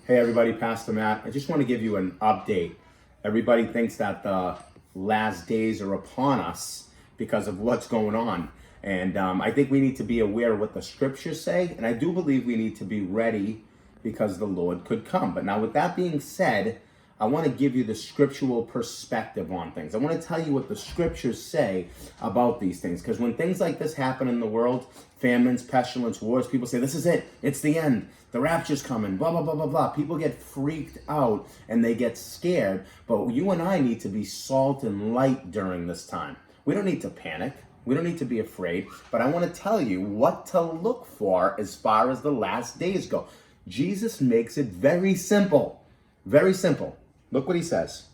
Hey everybody, Pastor Matt. I just want to give you an update. Everybody thinks that the last days are upon us because of what's going on. And I think we need to be aware of what the scriptures say. And I do believe we need to be ready because the Lord could come. But now with that being said, I want to give you the scriptural perspective on things. I want to tell you what the scriptures say about these things. Because when things like this happen in the world, famines, pestilence, wars, people say, this is it. It's the end. The rapture's coming, blah, blah, blah, blah, blah. People get freaked out and they get scared. But you and I need to be salt and light during this time. We don't need to panic. We don't need to be afraid. But I want to tell you what to look for as far as the last days go. Jesus makes it very simple. Very simple. Look what he says.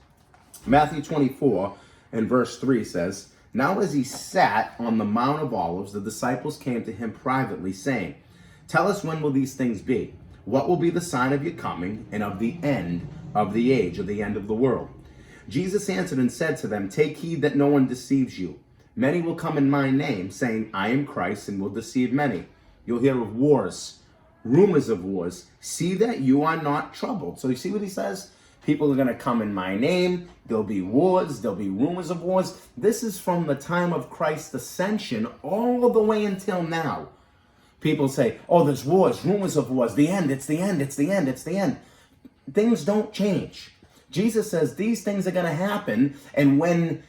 Matthew 24 and verse 3 says, "Now as he sat on the Mount of Olives, the disciples came to him privately, saying, 'Tell us, when will these things be? What will be the sign of your coming and of the end of the age,' or the end of the world? Jesus answered and said to them, 'Take heed that no one deceives you. Many will come in my name, saying, I am Christ, and will deceive many. You'll hear of wars, rumors of wars. See that you are not troubled.'" So you see what he says? People are going to come in my name. There'll be wars. There'll be rumors of wars. This is from the time of Christ's ascension all the way until now. People say, oh, there's wars, rumors of wars. The end, it's the end, it's the end, it's the end. Things don't change. Jesus says these things are going to happen. And when,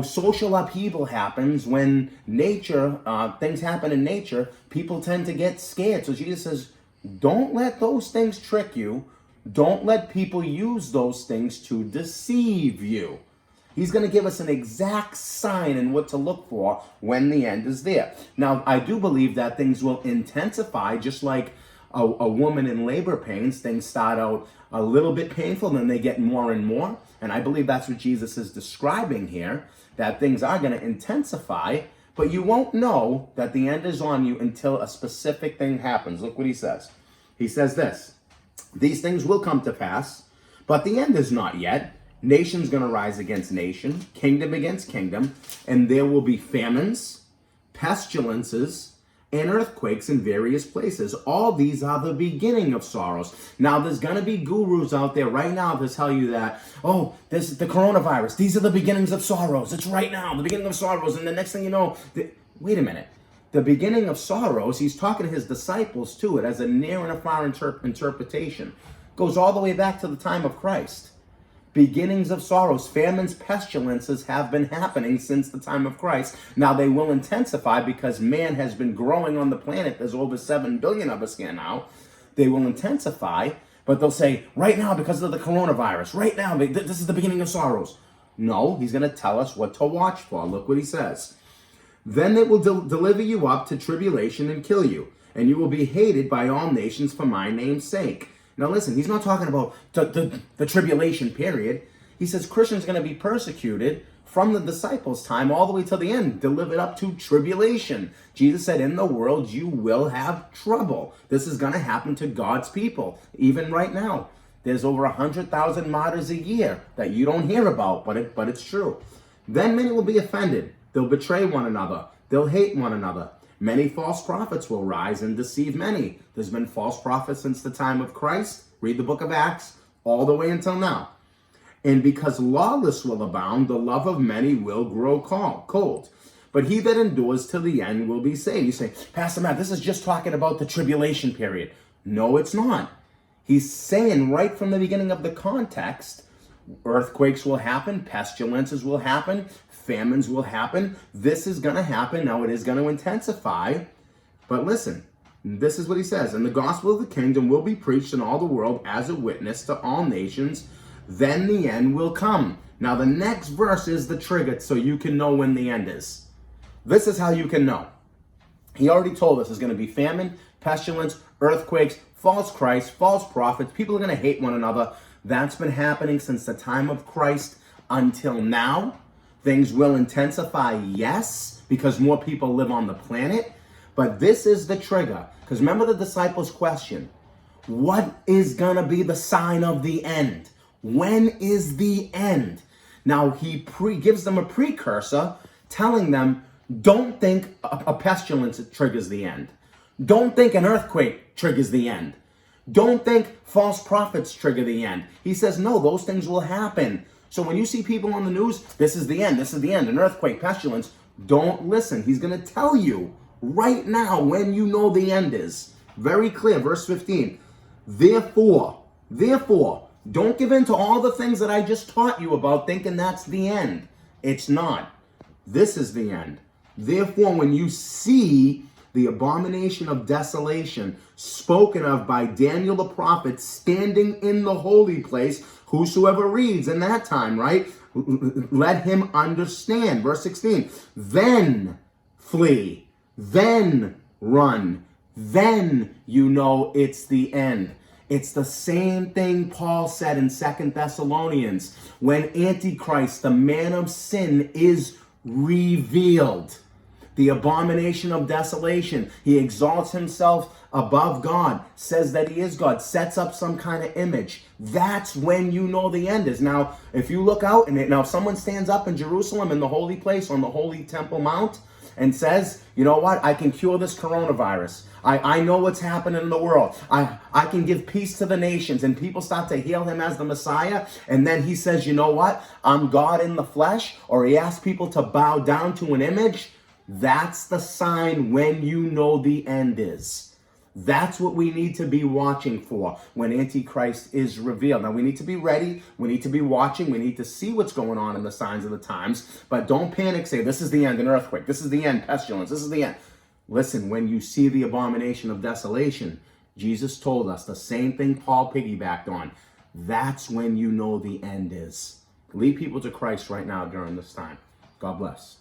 social upheaval happens, when nature, things happen in nature, people tend to get scared. So Jesus says, don't let those things trick you. Don't let people use those things to deceive you. He's going to give us an exact sign and what to look for when the end is there. Now, I do believe that things will intensify, just like a woman in labor pains. Things start out a little bit painful, then they get more and more. And I believe that's what Jesus is describing here, that things are going to intensify, but you won't know that the end is on you until a specific thing happens. Look what he says. He says this. "These things will come to pass, but the end is not yet. Nation's going to rise against nation, kingdom against kingdom, and there will be famines, pestilences, and earthquakes in various places. All these are the beginning of sorrows." Now, there's going to be gurus out there right now that tell you that, oh, this is the coronavirus. These are the beginnings of sorrows. It's right now, the beginning of sorrows. And the next thing you know, wait a minute. The beginning of sorrows, he's talking to his disciples too. It has a near and a far interpretation. Goes all the way back to the time of Christ. Beginnings of sorrows, famines, pestilences have been happening since the time of Christ. Now they will intensify because man has been growing on the planet. There's over 7 billion of us here now. They will intensify, but they'll say, right now because of the coronavirus, right now, this is the beginning of sorrows. No, he's going to tell us what to watch for. Look what he says. "Then they will deliver you up to tribulation and kill you, and you will be hated by all nations for my name's sake." Now listen, he's not talking about the tribulation period. He says Christians are going to be persecuted from the disciples' time all the way till the end, delivered up to tribulation. Jesus said, in the world you will have trouble. This is going to happen to God's people, even right now. There's over 100,000 martyrs a year that you don't hear about, but it's true. "Then many will be offended. They'll betray one another. They'll hate one another. Many false prophets will rise and deceive many." There's been false prophets since the time of Christ. Read the book of Acts all the way until now. "And because lawless will abound, the love of many will grow cold. But he that endures till the end will be saved." You say, Pastor Matt, this is just talking about the tribulation period. No, it's not. He's saying right from the beginning of the context, earthquakes will happen, pestilences will happen, famines will happen. This is going to happen. Now it is going to intensify. But listen, this is what he says. "And the gospel of the kingdom will be preached in all the world as a witness to all nations. Then the end will come." Now the next verse is the trigger so you can know when the end is. This is how you can know. He already told us there's going to be famine, pestilence, earthquakes, false Christ, false prophets. People are going to hate one another. That's been happening since the time of Christ until now. Things will intensify, yes, because more people live on the planet. But this is the trigger. Because remember the disciples' question. What is going to be the sign of the end? When is the end? Now, he gives them a precursor, telling them, don't think a pestilence triggers the end. Don't think an earthquake triggers the end. Don't think false prophets trigger the end. He says, no, those things will happen. So when you see people on the news, this is the end, this is the end, an earthquake, pestilence, don't listen. He's going to tell you right now when you know the end is. Very clear, verse 15. Therefore, don't give in to all the things that I just taught you about thinking that's the end. It's not. This is the end. Therefore, when you see the abomination of desolation spoken of by Daniel the prophet standing in the holy place, whosoever reads in that time, right? Let him understand. Verse 16. Then flee, then run, then you know it's the end. It's the same thing Paul said in 2 Thessalonians when Antichrist, the man of sin, is revealed. The abomination of desolation. He exalts himself above God, says that he is God, sets up some kind of image. That's when you know the end is. Now, if you look out and if someone stands up in Jerusalem in the holy place on the holy Temple Mount and says, you know what, I can cure this coronavirus. I know what's happening in the world. I can give peace to the nations, and people start to hail him as the Messiah. And then he says, you know what, I'm God in the flesh, or he asks people to bow down to an image. That's the sign when you know the end is. That's what we need to be watching for when Antichrist is revealed. Now, we need to be ready. We need to be watching. We need to see what's going on in the signs of the times. But don't panic. Say, this is the end, an earthquake. This is the end, pestilence. This is the end. Listen, when you see the abomination of desolation, Jesus told us the same thing Paul piggybacked on. That's when you know the end is. Lead people to Christ right now during this time. God bless.